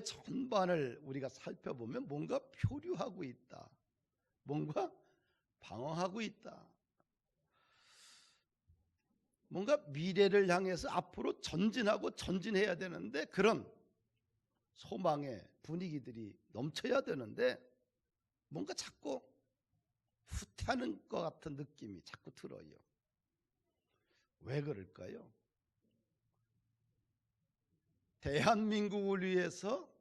전반을 우리가 살펴보면 뭔가 표류하고 있다, 뭔가 방황하고 있다, 뭔가 미래를 향해서 앞으로 전진하고 전진해야 되는데 그런 소망의 분위기들이 넘쳐야 되는데 뭔가 자꾸 후퇴하는 것 같은 느낌이 자꾸 들어요. 왜 그럴까요? 대한민국을 위해서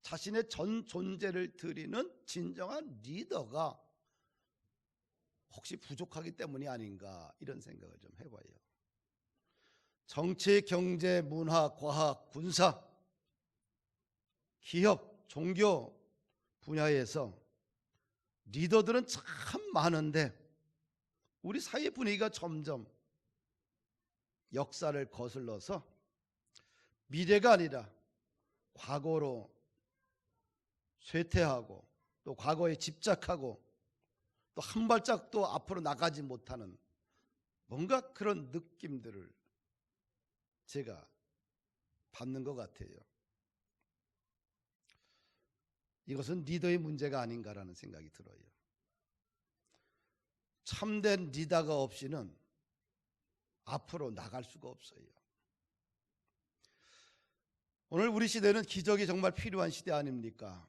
자신의 전 존재를 드리는 진정한 리더가 혹시 부족하기 때문이 아닌가, 이런 생각을 좀 해봐요. 정치, 경제, 문화, 과학, 군사, 기업, 종교 분야에서 리더들은 참 많은데 우리 사회 분위기가 점점 역사를 거슬러서 미래가 아니라 과거로 쇠퇴하고 또 과거에 집착하고 또 한 발짝도 앞으로 나가지 못하는 뭔가 그런 느낌들을 제가 받는 것 같아요. 이것은 리더의 문제가 아닌가라는 생각이 들어요. 참된 리더가 없이는 앞으로 나갈 수가 없어요. 오늘 우리 시대는 기적이 정말 필요한 시대 아닙니까?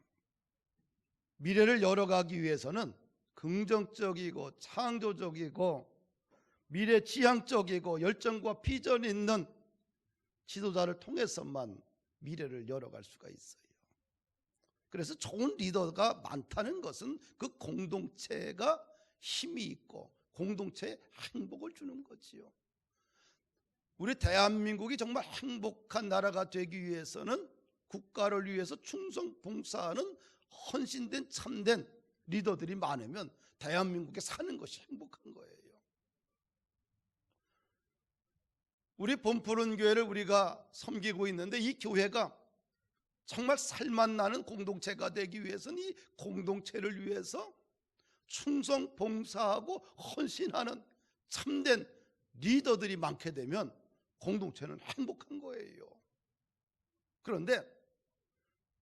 미래를 열어가기 위해서는 긍정적이고 창조적이고 미래지향적이고 열정과 비전이 있는 지도자를 통해서만 미래를 열어갈 수가 있어요. 그래서 좋은 리더가 많다는 것은 그 공동체가 힘이 있고 공동체에 행복을 주는 거지요. 우리 대한민국이 정말 행복한 나라가 되기 위해서는 국가를 위해서 충성 봉사하는 헌신된 참된 리더들이 많으면 대한민국에 사는 것이 행복한 거예요. 우리 본푸른 교회를 우리가 섬기고 있는데 이 교회가 정말 살맛나는 공동체가 되기 위해서는 이 공동체를 위해서 충성 봉사하고 헌신하는 참된 리더들이 많게 되면 공동체는 행복한 거예요. 그런데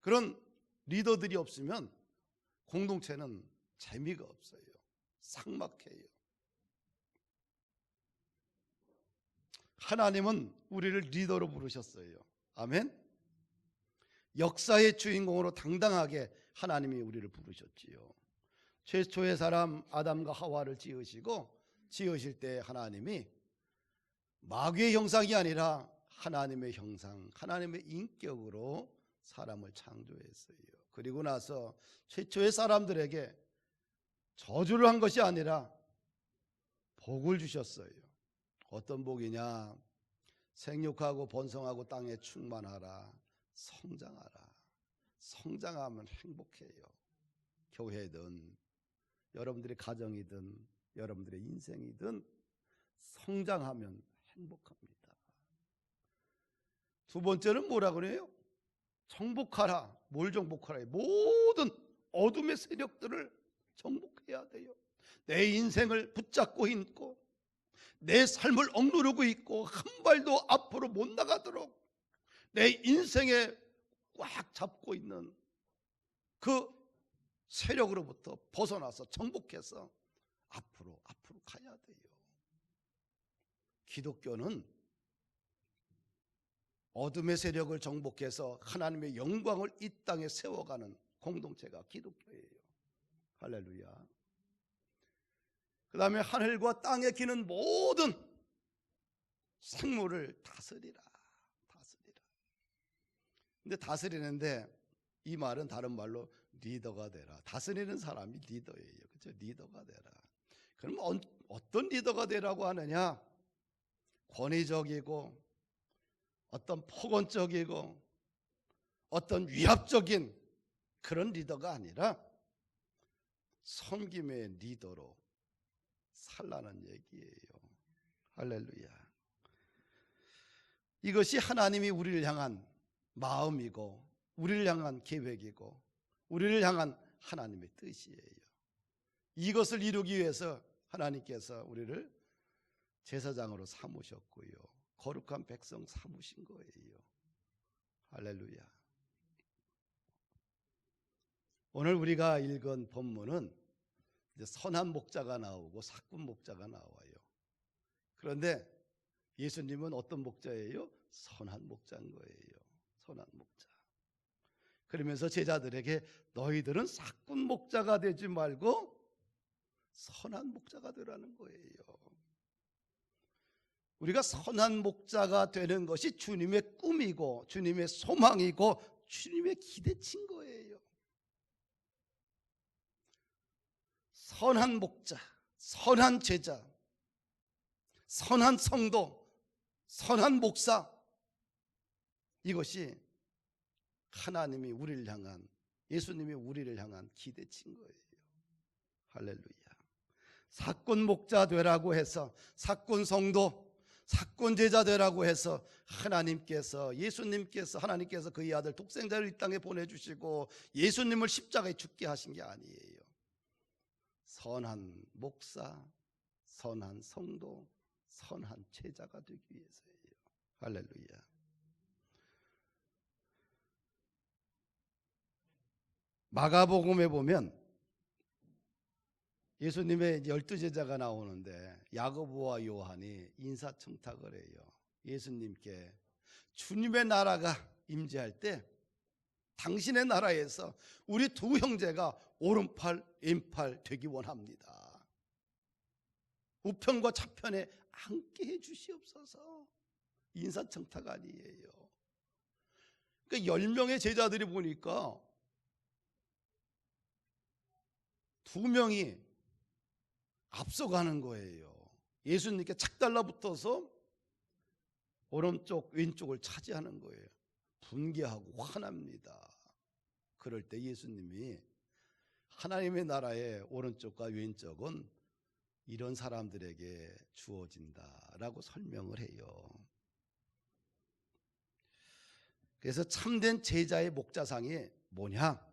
그런 리더들이 없으면 공동체는 재미가 없어요. 삭막해요. 하나님은 우리를 리더로 부르셨어요. 아멘. 역사의 주인공으로 당당하게 하나님이 우리를 부르셨지요. 최초의 사람 아담과 하와를 지으시고 지으실 때 하나님이 마귀의 형상이 아니라 하나님의 형상, 하나님의 인격으로 사람을 창조했어요. 그리고 나서 최초의 사람들에게 저주를 한 것이 아니라 복을 주셨어요. 어떤 복이냐? 생육하고 번성하고 땅에 충만하라, 성장하라. 성장하면 행복해요. 교회든 여러분들의 가정이든 여러분들의 인생이든 성장하면 행복합니다. 두 번째는 뭐라고 그래요? 정복하라. 뭘 정복하라? 모든 어둠의 세력들을 정복해야 돼요. 내 인생을 붙잡고 있고 내 삶을 억누르고 있고 한 발도 앞으로 못 나가도록 내 인생에 꽉 잡고 있는 그 세력으로부터 벗어나서 정복해서 앞으로 가야 돼요. 기독교는 어둠의 세력을 정복해서 하나님의 영광을 이 땅에 세워가는 공동체가 기독교예요. 할렐루야. 그 다음에 하늘과 땅에 기는 모든 생물을 다스리라. 근데 다스리는데 이 말은 다른 말로 리더가 되라. 다스리는 사람이 리더예요. 그렇죠? 리더가 되라. 그럼 어떤 리더가 되라고 하느냐? 권위적이고 어떤 폭언적이고 어떤 위압적인 그런 리더가 아니라 섬김의 리더로 살라는 얘기예요. 할렐루야. 이것이 하나님이 우리를 향한 마음이고 우리를 향한 계획이고 우리를 향한 하나님의 뜻이에요. 이것을 이루기 위해서 하나님께서 우리를 제사장으로 삼으셨고요, 거룩한 백성 삼으신 거예요. 할렐루야. 오늘 우리가 읽은 본문은 이제 선한 목자가 나오고 사꾼 목자가 나와요. 그런데 예수님은 어떤 목자예요? 선한 목자인 거예요. 선한 목자. 그러면서 제자들에게 너희들은 사꾼 목자가 되지 말고 선한 목자가 되라는 거예요. 우리가 선한 목자가 되는 것이 주님의 꿈이고 주님의 소망이고 주님의 기대치인 거예요. 선한 목자, 선한 제자, 선한 성도, 선한 목사, 이것이 하나님이 우리를 향한, 예수님이 우리를 향한 기대치인 거예요. 할렐루야. 사꾼 목자 되라고 해서, 사꾼 성도, 사꾼 제자 되라고 해서 하나님께서, 예수님께서, 하나님께서 그의 아들 독생자를 이 땅에 보내주시고 예수님을 십자가에 죽게 하신 게 아니에요. 선한 목사, 선한 성도, 선한 제자가 되기 위해서예요. 할렐루야. 마가복음에 보면 예수님의 12제자가 나오는데 야고보와 요한이 인사청탁을 해요. 예수님께 주님의 나라가 임재할 때 당신의 나라에서 우리 두 형제가 오른팔 왼팔 되기 원합니다. 우편과 좌편에 앉게 해 주시옵소서. 인사청탁 아니에요. 그러니까 10명의 제자들이 보니까 2명이 앞서가는 거예요. 예수님께 착 달라붙어서 오른쪽 왼쪽을 차지하는 거예요. 분개하고 화납니다. 그럴 때 예수님이 하나님의 나라의 오른쪽과 왼쪽은 이런 사람들에게 주어진다라고 설명을 해요. 그래서 참된 제자의 목자상이 뭐냐?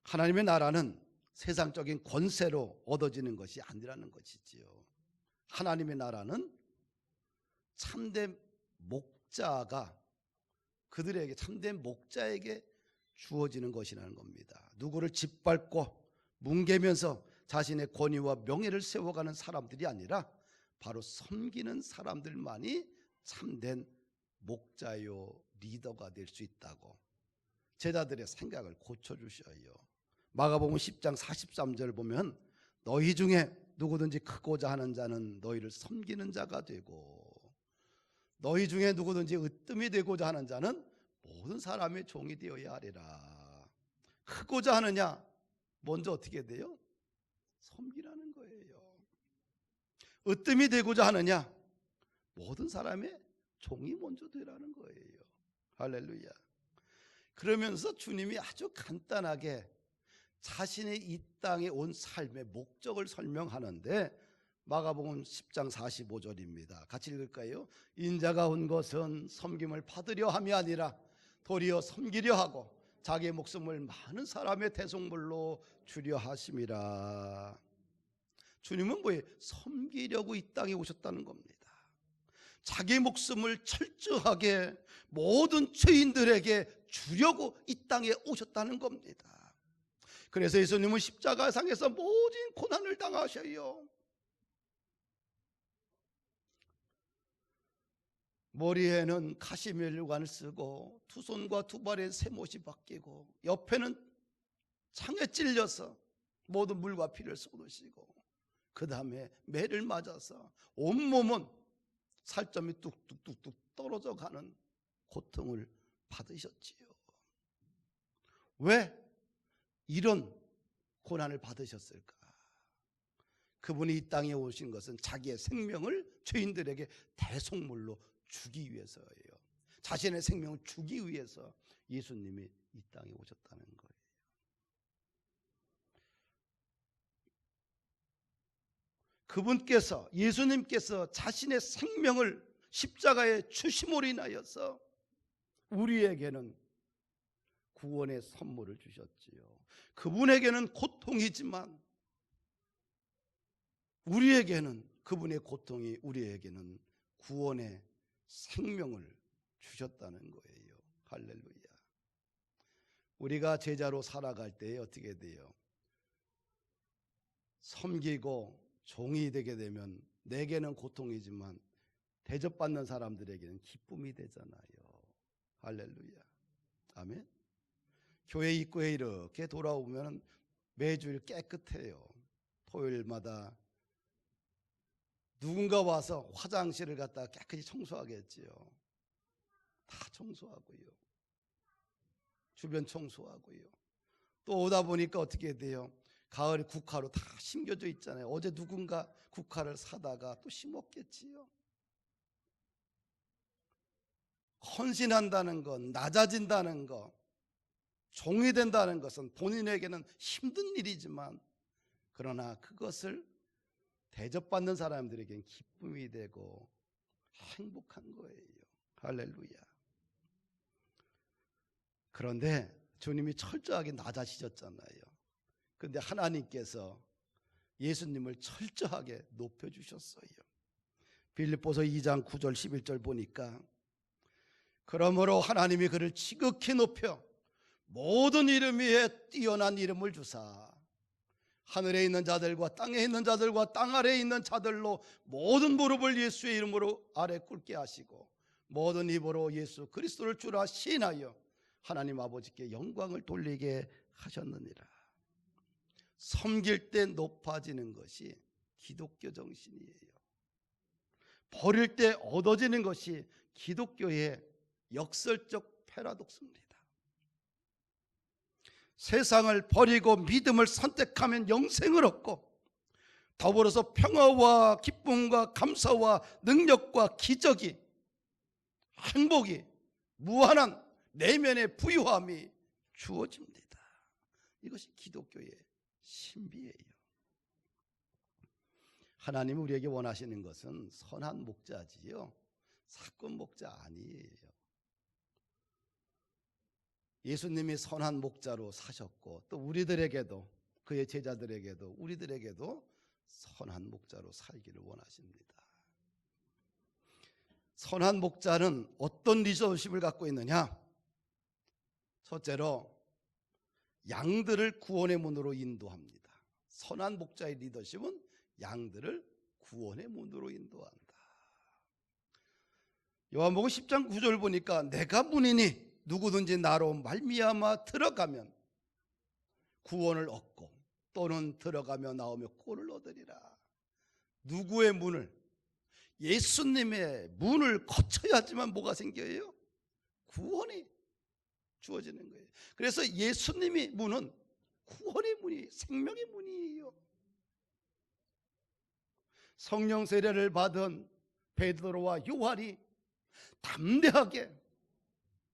하나님의 나라는 세상적인 권세로 얻어지는 것이 아니라는 것이지요. 하나님의 나라는 참된 목자가, 그들에게, 참된 목자에게 주어지는 것이라는 겁니다. 누구를 짓밟고 뭉개면서 자신의 권위와 명예를 세워가는 사람들이 아니라 바로 섬기는 사람들만이 참된 목자요 리더가 될 수 있다고 제자들의 생각을 고쳐주셔요. 마가복음 10장 43절 보면 너희 중에 누구든지 크고자 하는 자는 너희를 섬기는 자가 되고 너희 중에 누구든지 으뜸이 되고자 하는 자는 모든 사람의 종이 되어야 하리라. 크고자 하느냐? 먼저 어떻게 돼요? 섬기라는 거예요. 으뜸이 되고자 하느냐? 모든 사람의 종이 먼저 되라는 거예요. 할렐루야. 그러면서 주님이 아주 간단하게 자신의 이 땅에 온 삶의 목적을 설명하는데 마가복음 10장 45절입니다. 같이 읽을까요? 인자가 온 것은 섬김을 받으려 함이 아니라 도리어 섬기려 하고 자기의 목숨을 많은 사람의 대속물로 주려 하심이라. 주님은 뭐예요? 섬기려고 이 땅에 오셨다는 겁니다. 자기 목숨을 철저하게 모든 죄인들에게 주려고 이 땅에 오셨다는 겁니다. 그래서 예수님은 십자가상에서 모든 고난을 당하셔요. 머리에는 가시면류관을 쓰고 두 손과 두 발에 쇠못이 박히고 옆에는 창에 찔려서 모든 물과 피를 쏟으시고 그 다음에 매를 맞아서 온몸은 살점이 뚝뚝뚝뚝 떨어져 가는 고통을 받으셨지요. 왜 이런 고난을 받으셨을까? 그분이 이 땅에 오신 것은 자기의 생명을 죄인들에게 대속물로 주기 위해서예요. 자신의 생명을 주기 위해서 예수님이 이 땅에 오셨다는 거예요. 그분께서, 예수님께서 자신의 생명을 십자가에 주심으로 인하여서 우리에게는 구원의 선물을 주셨지요. 그분에게는 고통이지만 우리에게는, 그분의 고통이 우리에게는 구원의 생명을 주셨다는 거예요. 할렐루야. 우리가 제자로 살아갈 때 어떻게 돼요? 섬기고 종이 되게 되면 내게는 고통이지만 대접받는 사람들에게는 기쁨이 되잖아요. 할렐루야. 아멘. 교회 입구에 이렇게 돌아오면 매주일 깨끗해요. 토요일마다 누군가 와서 화장실을 갖다가 깨끗이 청소하겠지요. 다 청소하고요. 주변 청소하고요. 또 오다 보니까 어떻게 돼요? 가을에 국화로 다 심겨져 있잖아요. 어제 누군가 국화를 사다가 또 심었겠지요. 헌신한다는 것, 낮아진다는 것, 종이 된다는 것은 본인에게는 힘든 일이지만 그러나 그것을 대접받는 사람들에게는 기쁨이 되고 행복한 거예요. 할렐루야. 그런데 주님이 철저하게 낮아지셨잖아요. 그런데 하나님께서 예수님을 철저하게 높여주셨어요. 빌립보서 2장 9절 11절 보니까 그러므로 하나님이 그를 지극히 높여 모든 이름 위에 뛰어난 이름을 주사 하늘에 있는 자들과 땅에 있는 자들과 땅 아래에 있는 자들로 모든 무릎을 예수의 이름으로 아래 꿇게 하시고 모든 입으로 예수 그리스도를 주라 시인하여 하나님 아버지께 영광을 돌리게 하셨느니라. 섬길 때 높아지는 것이 기독교 정신이에요. 버릴 때 얻어지는 것이 기독교의 역설적 패러독스입니다. 세상을 버리고 믿음을 선택하면 영생을 얻고 더불어서 평화와 기쁨과 감사와 능력과 기적이 행복이 무한한 내면의 부유함이 주어집니다. 이것이 기독교의 신비예요. 하나님이 우리에게 원하시는 것은 선한 목자지요, 사건 목자 아니에요. 예수님이 선한 목자로 사셨고 또 우리들에게도, 그의 제자들에게도 우리들에게도 선한 목자로 살기를 원하십니다. 선한 목자는 어떤 리더십을 갖고 있느냐? 첫째로 양들을 구원의 문으로 인도합니다. 선한 목자의 리더십은 양들을 구원의 문으로 인도한다. 요한복음 10장 9절 보니까 내가 문이니 누구든지 나로 말미암아 들어가면 구원을 얻고 또는 들어가며 나오며 꼴을 얻으리라. 누구의 문을? 예수님의 문을 거쳐야지만 뭐가 생겨요? 구원이 주어지는 거예요. 그래서 예수님이 문은 구원의 문이, 생명의 문이에요. 성령 세례를 받은 베드로와 요한이 담대하게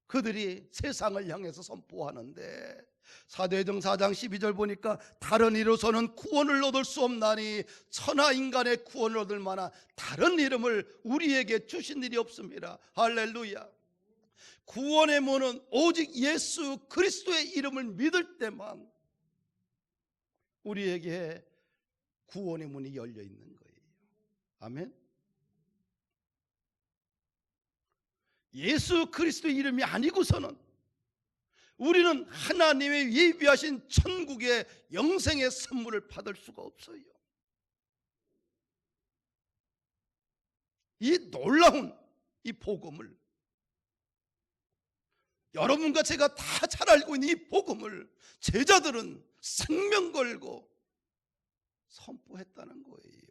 그들이 세상을 향해서 선포하는데 사도행전 4장 12절 보니까 다른 이로서는 구원을 얻을 수 없나니 천하 인간의 구원을 얻을 만한 다른 이름을 우리에게 주신 일이 없습니다. 할렐루야. 구원의 문은 오직 예수 그리스도의 이름을 믿을 때만 우리에게 구원의 문이 열려 있는 거예요. 아멘. 예수 그리스도의 이름이 아니고서는 우리는 하나님의 예비하신 천국의 영생의 선물을 받을 수가 없어요. 이 놀라운 이 복음을, 여러분과 제가 다 잘 알고 있는 이 복음을 제자들은 생명 걸고 선포했다는 거예요.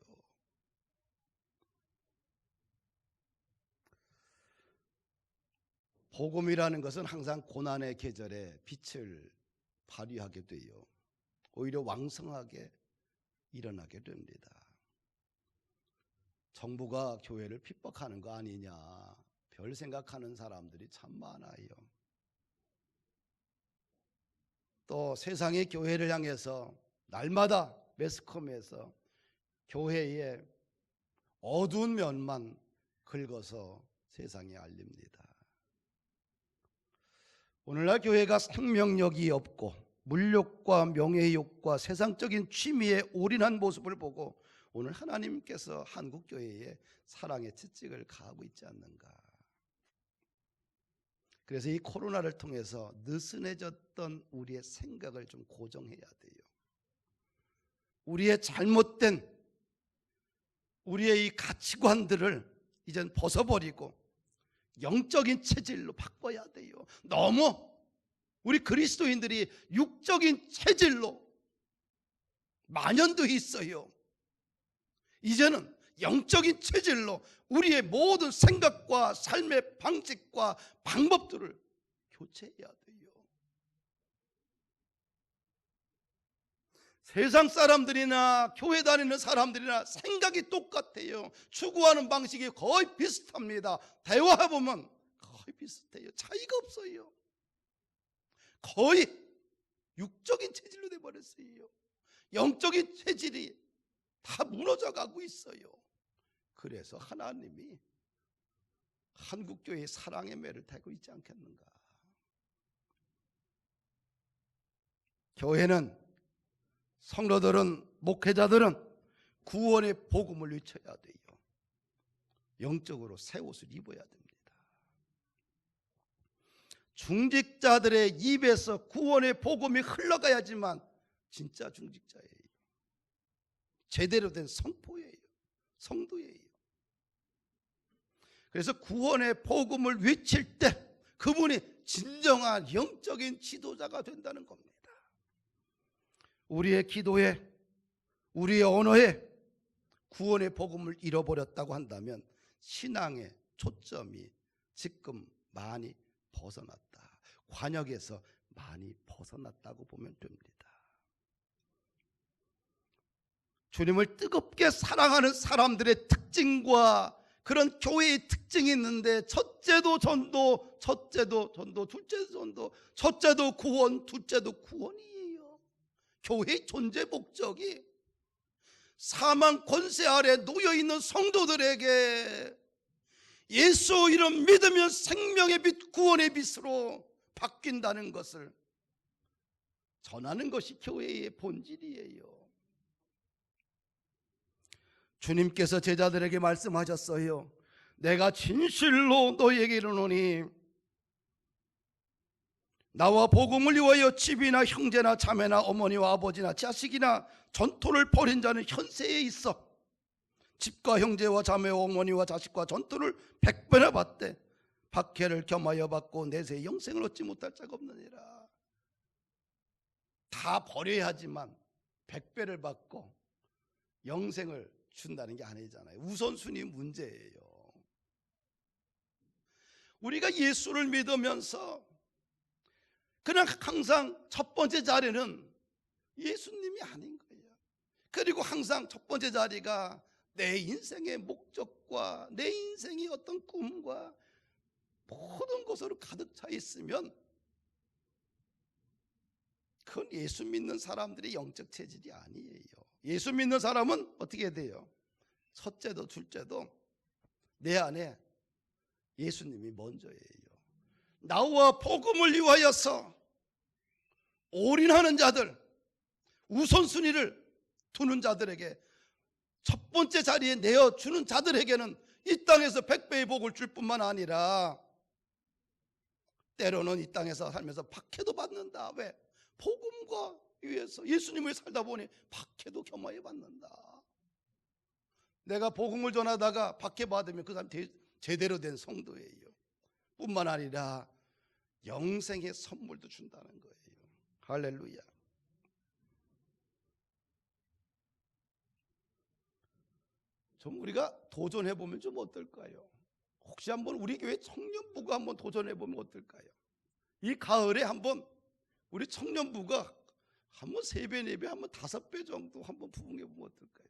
복음이라는 것은 항상 고난의 계절에 빛을 발휘하게 돼요. 오히려 왕성하게 일어나게 됩니다. 정부가 교회를 핍박하는 거 아니냐, 별 생각하는 사람들이 참 많아요. 또 세상의 교회를 향해서 날마다 매스컴에서 교회의 어두운 면만 긁어서 세상에 알립니다. 오늘날 교회가 생명력이 없고 물욕과 명예욕과 세상적인 취미에 올인한 모습을 보고 오늘 하나님께서 한국교회에 사랑의 채찍을 가하고 있지 않는가. 그래서 이 코로나를 통해서 느슨해졌던 우리의 생각을 좀 고정해야 돼요. 우리의 잘못된 우리의 이 가치관들을 이젠 벗어버리고 영적인 체질로 바꿔야 돼요. 너무 우리 그리스도인들이 육적인 체질로 만연돼 있어요. 이제는 영적인 체질로 우리의 모든 생각과 삶의 방식과 방법들을 교체해야 돼요. 세상 사람들이나 교회 다니는 사람들이나 생각이 똑같아요. 추구하는 방식이 거의 비슷합니다. 대화해보면 거의 비슷해요. 차이가 없어요. 거의 육적인 체질로 돼버렸어요. 영적인 체질이 다 무너져 가고 있어요. 그래서 하나님이 한국교회의 사랑의 매를 타고 있지 않겠는가. 교회는, 성도들은, 목회자들은 구원의 복음을 외쳐야 돼요. 영적으로 새 옷을 입어야 됩니다. 중직자들의 입에서 구원의 복음이 흘러가야지만 진짜 중직자예요. 제대로 된 성포예요. 성도예요. 그래서 구원의 복음을 외칠 때 그분이 진정한 영적인 지도자가 된다는 겁니다. 우리의 기도에, 우리의 언어에 구원의 복음을 잃어버렸다고 한다면 신앙의 초점이 지금 많이 벗어났다. 관역에서 많이 벗어났다고 보면 됩니다. 주님을 뜨겁게 사랑하는 사람들의 특징과 그런 교회의 특징이 있는데, 첫째도 전도, 둘째도 전도, 첫째도 구원, 둘째도 구원이에요. 교회의 존재 목적이 사망 권세 아래 놓여있는 성도들에게 예수 이름 믿으면 생명의 빛, 구원의 빛으로 바뀐다는 것을 전하는 것이 교회의 본질이에요. 주님께서 제자들에게 말씀하셨어요. 내가 진실로 너희에게 이르노니 나와 복음을 위하여 집이나 형제나 자매나 어머니와 아버지나 자식이나 전토를 벌인 자는 현세에 있어 집과 형제와 자매와 어머니와 자식과 전토를 100배나 받되 박해를 겸하여 받고 내세 영생을 얻지 못할 자가 없느니라. 다 버려야 하지만 100배를 받고 영생을 준다는 게 아니잖아요. 우선순위 문제예요. 우리가 예수를 믿으면서 그냥 항상 첫 번째 자리는 예수님이 아닌 거예요. 그리고 항상 첫 번째 자리가 내 인생의 목적과 내 인생의 어떤 꿈과 모든 것으로 가득 차 있으면 그건 예수 믿는 사람들의 영적 체질이 아니에요. 예수 믿는 사람은 어떻게 돼요? 첫째도 둘째도 내 안에 예수님이 먼저예요. 나와 복음을 위하여서 올인하는 자들, 우선순위를 두는 자들에게, 첫 번째 자리에 내어주는 자들에게는 이 땅에서 100배의 복을 줄 뿐만 아니라 때로는 이 땅에서 살면서 박해도 받는다. 왜? 복음과 위해서 예수님을 살다 보니 박해도 겸하여 받는다. 내가 복음을 전하다가 박해받으면 그 사람 제대로 된 성도예요. 뿐만 아니라 영생의 선물도 준다는 거예요. 할렐루야. 좀 우리가 도전해보면 좀 어떨까요? 혹시 한번 우리 교회 청년부가 한번 도전해보면 어떨까요? 이 가을에 한번 우리 청년부가 한번 3배, 4배, 한번 5배 정도 한번 부흥해보면 어떨까요?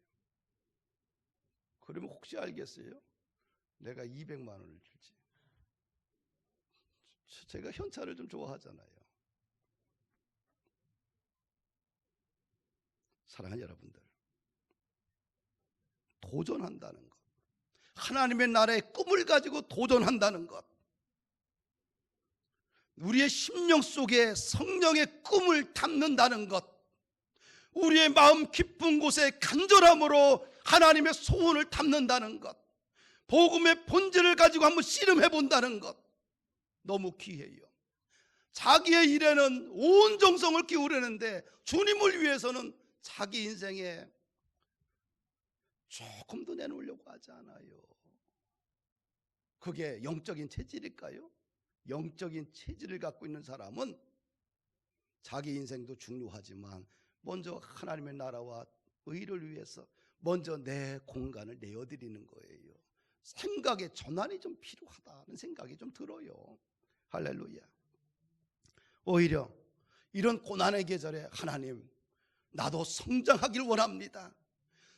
그러면 혹시 알겠어요? 내가 200만 원을 줄지. 제가 현찰을 좀 좋아하잖아요. 사랑하는 여러분들, 도전한다는 것, 하나님의 나라의 꿈을 가지고 도전한다는 것, 우리의 심령 속에 성령의 꿈을 담는다는 것, 우리의 마음 깊은 곳에 간절함으로 하나님의 소원을 담는다는 것, 복음의 본질을 가지고 한번 씨름해 본다는 것, 너무 귀해요. 자기의 일에는 온 정성을 기울이는데 주님을 위해서는 자기 인생에 조금도 내놓으려고 하지 않아요. 그게 영적인 체질일까요? 영적인 체질을 갖고 있는 사람은 자기 인생도 중요하지만 먼저 하나님의 나라와 의를 위해서 먼저 내 공간을 내어드리는 거예요. 생각의 전환이 좀 필요하다는 생각이 좀 들어요. 할렐루야. 오히려 이런 고난의 계절에 하나님, 나도 성장하길 원합니다.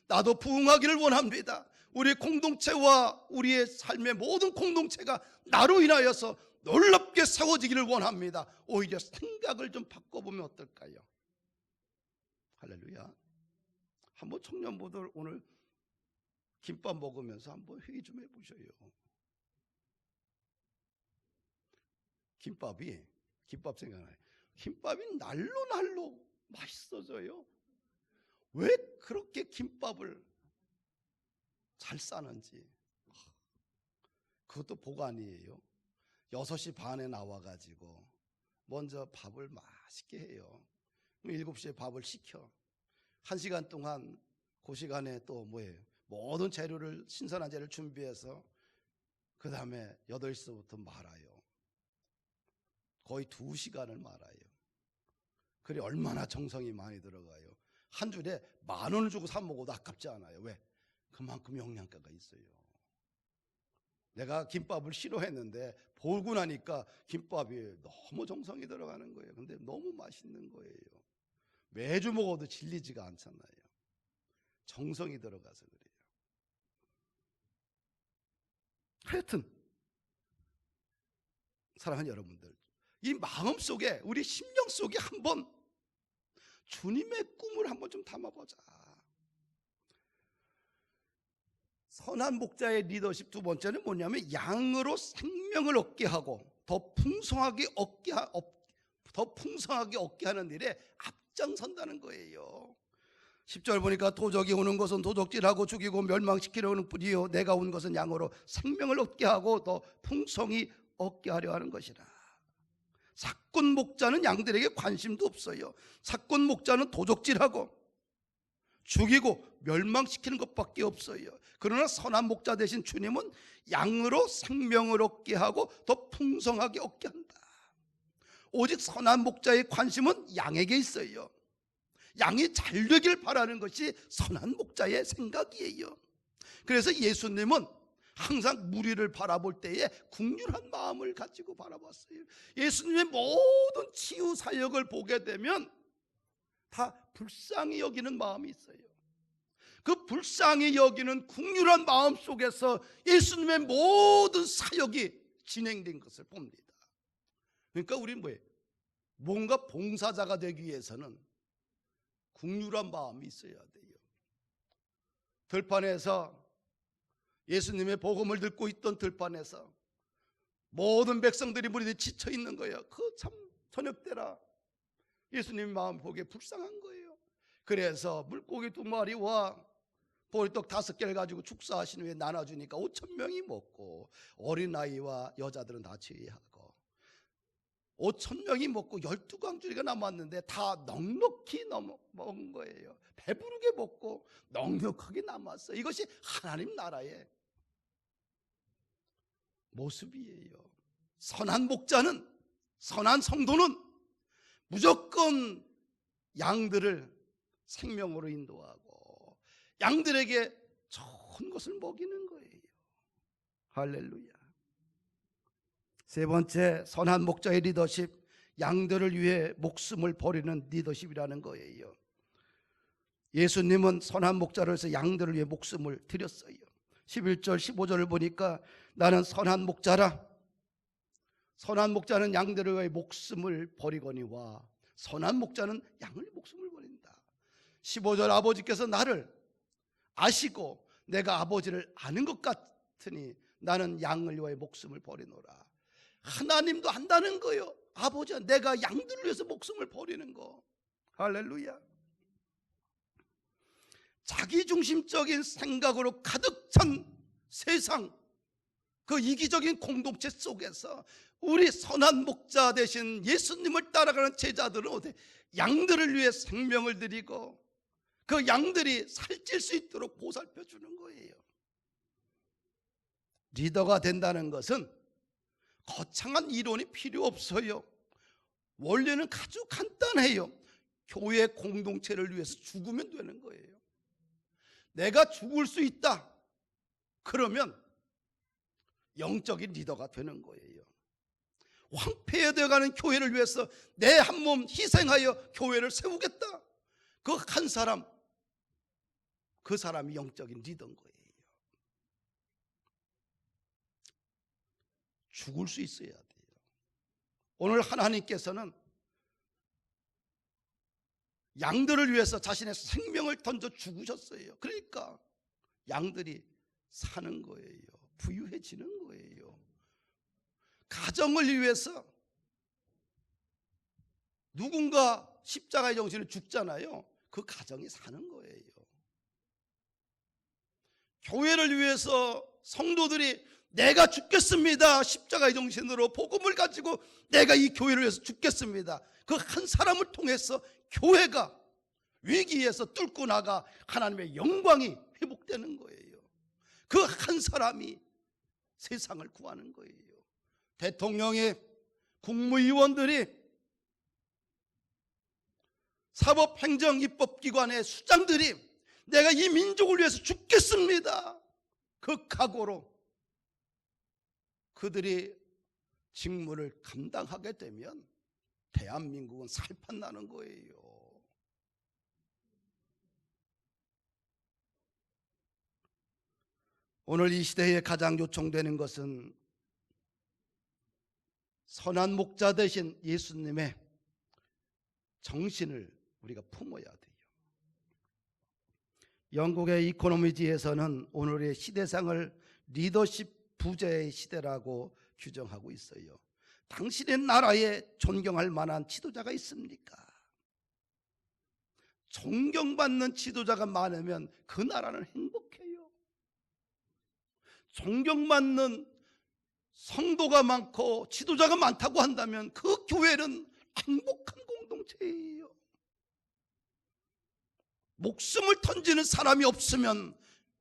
나도 부흥하기를 원합니다. 우리 공동체와 우리의 삶의 모든 공동체가 나로 인하여서 놀랍게 세워지기를 원합니다. 오히려 생각을 좀 바꿔보면 어떨까요? 할렐루야. 한번 청년부들 오늘 김밥 먹으면서 한번 회의 좀 해보셔요. 김밥 생각나요. 김밥이 날로 맛있어져요. 왜 그렇게 김밥을 잘 싸는지. 그것도 보관이에요. 6시 반에 나와가지고 먼저 밥을 맛있게 해요. 7시에 밥을 식혀 1시간 동안 그 시간에 또 뭐예요? 모든 재료를, 신선한 재료를 준비해서 그 다음에 8시부터 말아요. 거의 2시간을 말아요. 그래 얼마나 정성이 많이 들어가요. 한 줄에 10,000원을 주고 사 먹어도 아깝지 않아요. 왜? 그만큼 영양가가 있어요. 내가 김밥을 싫어했는데 보고 나니까 김밥이 너무 정성이 들어가는 거예요. 근데 너무 맛있는 거예요. 매주 먹어도 질리지가 않잖아요. 정성이 들어가서 그래요. 하여튼 사랑하는 여러분들, 이 마음속에, 우리 심령 속에 한번 주님의 꿈을 한번 좀 담아보자. 선한 목자의 리더십 두 번째는 뭐냐면 양으로 생명을 얻게 하고 더 풍성하게 얻게 하는 일에 앞장선다는 거예요. 10절 보니까 도적이 오는 것은 도적질하고 죽이고 멸망시키려는 뿐이요 내가 온 것은 양으로 생명을 얻게 하고 더 풍성히 얻게 하려 하는 것이라. 사꾼 목자는 양들에게 관심도 없어요. 사꾼 목자는 도적질하고 죽이고 멸망시키는 것밖에 없어요. 그러나 선한 목자 대신 주님은 양으로 생명을 얻게 하고 더 풍성하게 얻게 한다. 오직 선한 목자의 관심은 양에게 있어요. 양이 잘 되길 바라는 것이 선한 목자의 생각이에요. 그래서 예수님은 항상 무리를 바라볼 때에 긍휼한 마음을 가지고 바라봤어요. 예수님의 모든 치유 사역을 보게 되면 다 불쌍히 여기는 마음이 있어요. 그 불쌍히 여기는 긍휼한 마음 속에서 예수님의 모든 사역이 진행된 것을 봅니다. 그러니까 우리는 뭐예요? 뭔가 봉사자가 되기 위해서는 긍휼한 마음이 있어야 돼요. 들판에서 예수님의 복음을 듣고 있던 들판에서 모든 백성들이 무리들이 지쳐 있는 거예요. 그 참 저녁 때라 예수님 마음 보기에 불쌍한 거예요. 그래서 물고기 2마리와 보리떡 5개를 가지고 축사하신 후에 나눠주니까 5,000명이 먹고 어린아이와 여자들은 다 제외하고 5,000명이 먹고 12광주리가 남았는데 다 넉넉히 먹은 거예요. 배부르게 먹고 넉넉하게 남았어요. 이것이 하나님 나라의 모습이에요. 선한 목자는, 선한 성도는 무조건 양들을 생명으로 인도하고 양들에게 좋은 것을 먹이는 거예요. 할렐루야. 세 번째, 선한 목자의 리더십, 양들을 위해 목숨을 버리는 리더십이라는 거예요. 예수님은 선한 목자로서 양들을 위해 목숨을 드렸어요. 11절 15절을 보니까 나는 선한 목자라. 선한 목자는 양들을 위해 목숨을 버리거니와 선한 목자는 양을 목숨을 버린다. 15절 아버지께서 나를 아시고 내가 아버지를 아는 것 같으니 나는 양을 위해 목숨을 버리노라. 하나님도 안다는 거예요. 아버지야, 내가 양들을 위해서 목숨을 버리는 거. 할렐루야. 자기중심적인 생각으로 가득 찬 세상, 그 이기적인 공동체 속에서 우리 선한 목자 되신 예수님을 따라가는 제자들은 어때? 양들을 위해 생명을 드리고 그 양들이 살찔 수 있도록 보살펴 주는 거예요. 리더가 된다는 것은 거창한 이론이 필요 없어요. 원래는 아주 간단해요. 교회 공동체를 위해서 죽으면 되는 거예요. 내가 죽을 수 있다. 그러면 영적인 리더가 되는 거예요. 황폐해져가는 교회를 위해서 내 한 몸 희생하여 교회를 세우겠다. 그 한 사람, 그 사람이 영적인 리더인 거예요. 죽을 수 있어야 돼요. 오늘 하나님께서는 양들을 위해서 자신의 생명을 던져 죽으셨어요. 그러니까 양들이 사는 거예요. 부유해지는 거예요. 가정을 위해서 누군가 십자가의 정신을 죽잖아요. 그 가정이 사는 거예요. 교회를 위해서 성도들이 내가 죽겠습니다. 십자가의 정신으로 복음을 가지고 내가 이 교회를 위해서 죽겠습니다. 그 한 사람을 통해서 교회가 위기에서 뚫고 나가 하나님의 영광이 회복되는 거예요. 그 한 사람이 세상을 구하는 거예요. 대통령이, 국무위원들이, 사법행정입법기관의 수장들이 내가 이 민족을 위해서 죽겠습니다. 그 각오로 그들이 직무를 감당하게 되면 대한민국은 살판나는 거예요. 오늘 이 시대에 가장 요청되는 것은 선한 목자 되신 예수님의 정신을 우리가 품어야 돼요. 영국의 이코노미지에서는 오늘의 시대상을 리더십 부재의 시대라고 규정하고 있어요. 당신의 나라에 존경할 만한 지도자가 있습니까? 존경받는 지도자가 많으면 그 나라는 행복해요. 존경받는 성도가 많고 지도자가 많다고 한다면 그 교회는 행복한 공동체예요. 목숨을 던지는 사람이 없으면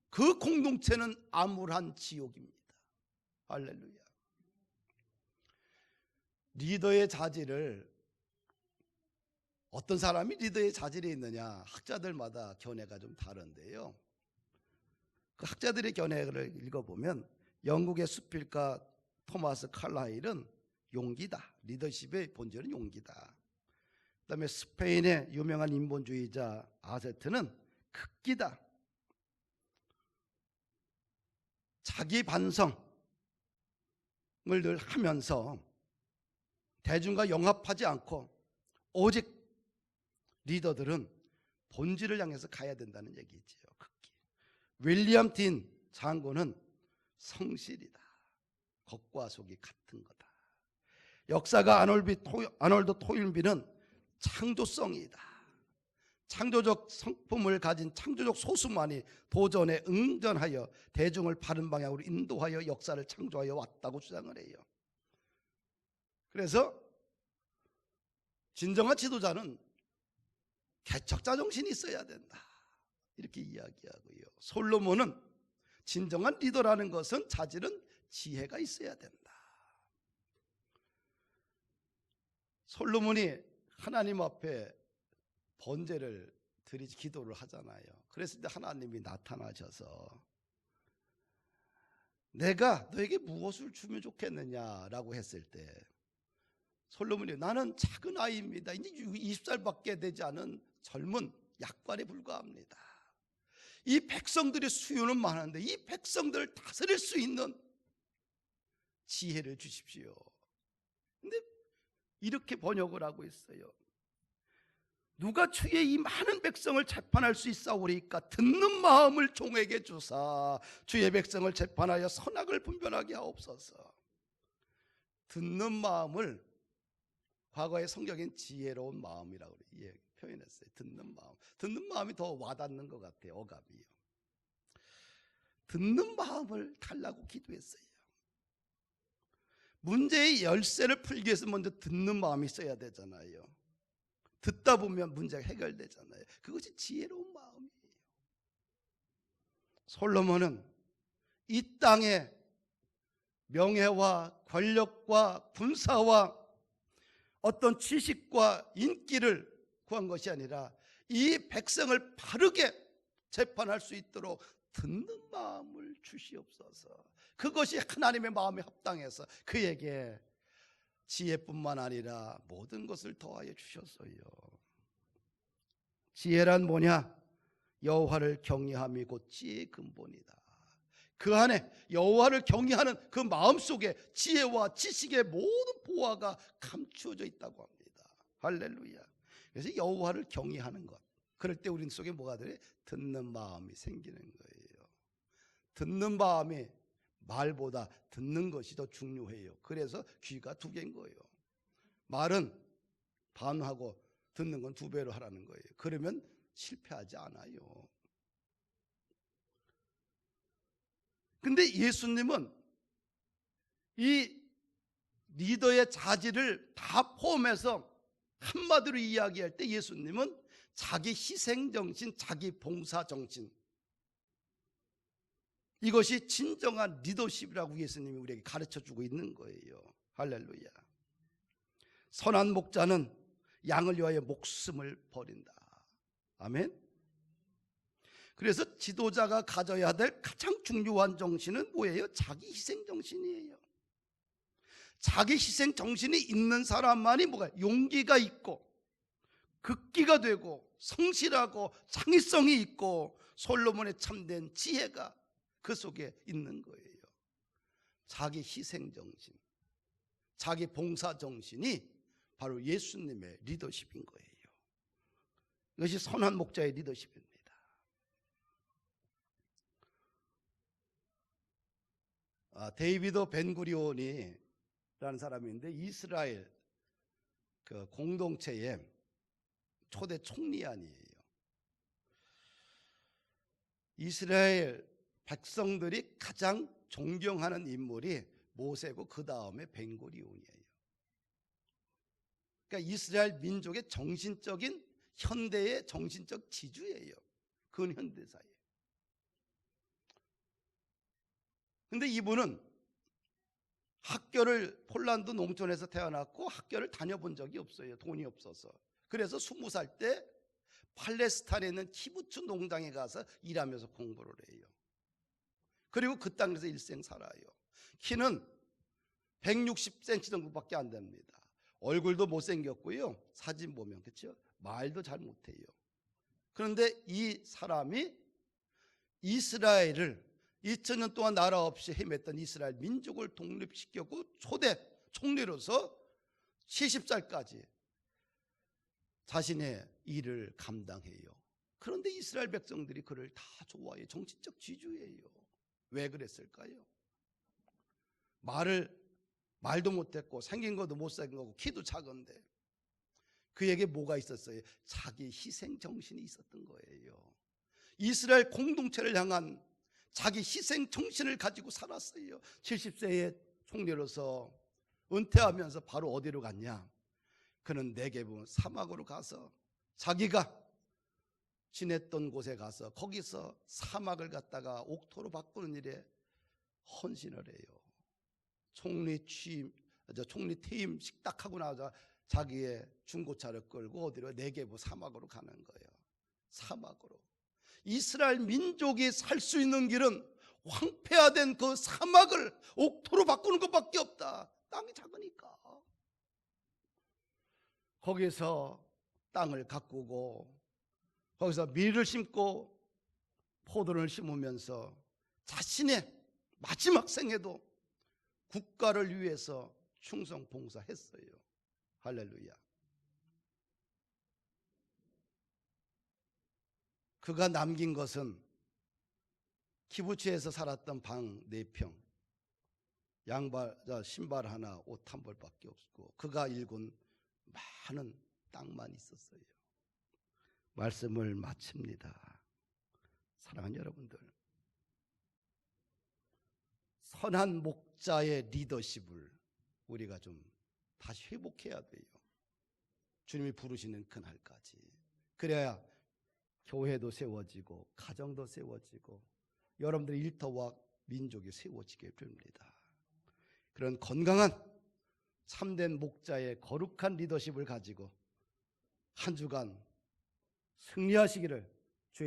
그 공동체는 암울한 지옥입니다. 할렐루야. 리더의 자질을, 어떤 사람이 리더의 자질이 있느냐, 학자들마다 견해가 좀 다른데요. 그 학자들의 견해를 읽어보면 영국의 수필가 토마스 칼라일은 용기다. 리더십의 본질은 용기다. 그 다음에 스페인의 유명한 인본주의자 아세트는 극기다. 자기 반성을 늘 하면서 대중과 영합하지 않고 오직 리더들은 본질을 향해서 가야 된다는 얘기죠. 극기. 윌리엄 딘 장군은 성실이다. 겉과 속이 같은 거다. 역사가 아놀드 토인비는 창조성이다. 창조적 성품을 가진 창조적 소수만이 도전에 응전하여 대중을 바른 방향으로 인도하여 역사를 창조하여 왔다고 주장을 해요. 그래서 진정한 지도자는 개척자 정신이 있어야 된다. 이렇게 이야기하고요. 솔로몬은 진정한 리더라는 것은 자질은 지혜가 있어야 된다. 솔로몬이 하나님 앞에 번제를 드리지 기도를 하잖아요. 그랬을 때 하나님이 나타나셔서 내가 너에게 무엇을 주면 좋겠느냐라고 했을 때 솔로몬이 나는 작은 아이입니다. 이제 20살밖에 되지 않은 젊은 약관에 불과합니다. 이 백성들의 수요는 많은데 이 백성들을 다스릴 수 있는 지혜를 주십시오. 근데 이렇게 번역을 하고 있어요. 누가 주의 이 많은 백성을 재판할 수 있사오리까 듣는 마음을 종에게 주사 주의 백성을 재판하여 선악을 분별하게 하옵소서. 듣는 마음을 과거의 성경엔 지혜로운 마음이라고 표현했어요. 듣는 마음. 듣는 마음이 더 와닿는 것 같아요. 어감이요. 듣는 마음을 달라고 기도했어요. 문제의 열쇠를 풀기 위해서 먼저 듣는 마음이 있어야 되잖아요. 듣다 보면 문제가 해결되잖아요. 그것이 지혜로운 마음이에요. 솔로몬은 이 땅에 명예와 권력과 군사와 어떤 지식과 인기를 구한 것이 아니라 이 백성을 바르게 재판할 수 있도록 듣는 마음을 주시옵소서. 그것이 하나님의 마음에 합당해서 그에게 지혜뿐만 아니라 모든 것을 더하여 주셨어요. 지혜란 뭐냐? 여호와를 경외함이 곧 지혜의 근본이다. 그 안에 여호와를 경외하는 그 마음속에 지혜와 지식의 모든 보화가 감추어져 있다고 합니다. 할렐루야. 그래서 여호와를 경외하는 것, 그럴 때 우리 속에 뭐가 돼? 듣는 마음이 생기는 거예요. 듣는 마음이 말보다 듣는 것이 더 중요해요. 그래서 귀가 두 개인 거예요. 말은 반하고 듣는 건 두 배로 하라는 거예요. 그러면 실패하지 않아요. 근데 예수님은 이 리더의 자질을 다 포함해서 한마디로 이야기할 때 예수님은 자기 희생정신, 자기 봉사정신, 이것이 진정한 리더십이라고 예수님이 우리에게 가르쳐주고 있는 거예요. 할렐루야. 선한 목자는 양을 위하여 목숨을 버린다. 아멘. 그래서 지도자가 가져야 될 가장 중요한 정신은 뭐예요? 자기 희생 정신이에요. 자기 희생 정신이 있는 사람만이 뭐가 용기가 있고 극기가 되고 성실하고 창의성이 있고 솔로몬의 참된 지혜가 그 속에 있는 거예요. 자기 희생 정신, 자기 봉사 정신이 바로 예수님의 리더십인 거예요. 이것이 선한 목자의 리더십입니다. 데이비드 벤구리온이라는 사람인데 이스라엘 그 공동체의 초대 총리안이에요. 이스라엘 백성들이 가장 존경하는 인물이 모세고 그 다음에 벤구리온이에요. 그러니까 이스라엘 민족의 정신적인 현대의 정신적 지주예요. 근현대사예요. 근데 이분은 학교를 폴란드 농촌에서 태어났고 학교를 다녀본 적이 없어요. 돈이 없어서. 그래서 20살 때 팔레스타인에 있는 키부츠 농장에 가서 일하면서 공부를 해요. 그리고 그 땅에서 일생 살아요. 키는 160cm 정도밖에 안 됩니다. 얼굴도 못생겼고요. 사진 보면 그렇죠? 말도 잘 못해요. 그런데 이 사람이 이스라엘을 2000년 동안 나라 없이 헤맸던 이스라엘 민족을 독립시켰고 초대 총리로서 70살까지 자신의 일을 감당해요. 그런데 이스라엘 백성들이 그를 다 좋아해요. 정치적 지주예요. 왜 그랬을까요? 말도 못했고 생긴 것도 못생긴 거고 키도 작은데 그에게 뭐가 있었어요? 자기 희생 정신이 있었던 거예요. 이스라엘 공동체를 향한 자기 희생 정신을 가지고 살았어요. 70세의 총리로서 은퇴하면서 바로 어디로 갔냐? 그는 네게브 사막으로 가서 자기가 지냈던 곳에 가서 거기서 사막을 갖다가 옥토로 바꾸는 일에 헌신을 해요. 총리 퇴임 식탁하고 나서 자기의 중고차를 끌고 어디로? 네게브 사막으로 가는 거예요. 사막으로. 이스라엘 민족이 살 수 있는 길은 황폐화된 그 사막을 옥토로 바꾸는 것밖에 없다. 땅이 작으니까. 거기서 땅을 가꾸고 거기서 밀을 심고 포도를 심으면서 자신의 마지막 생에도 국가를 위해서 충성 봉사했어요. 할렐루야. 그가 남긴 것은 키부츠에서 살았던 방 4평, 신발 하나, 옷 한 벌밖에 없고 그가 일군 많은 땅만 있었어요. 말씀을 마칩니다. 사랑하는 여러분들, 선한 목자의 리더십을 우리가 좀 다시 회복해야 돼요. 주님이 부르시는 그날까지. 그래야 교회도 세워지고 가정도 세워지고 여러분들의 일터와 민족이 세워지게 됩니다. 그런 건강한 참된 목자의 거룩한 리더십을 가지고 한 주간 승리하시기를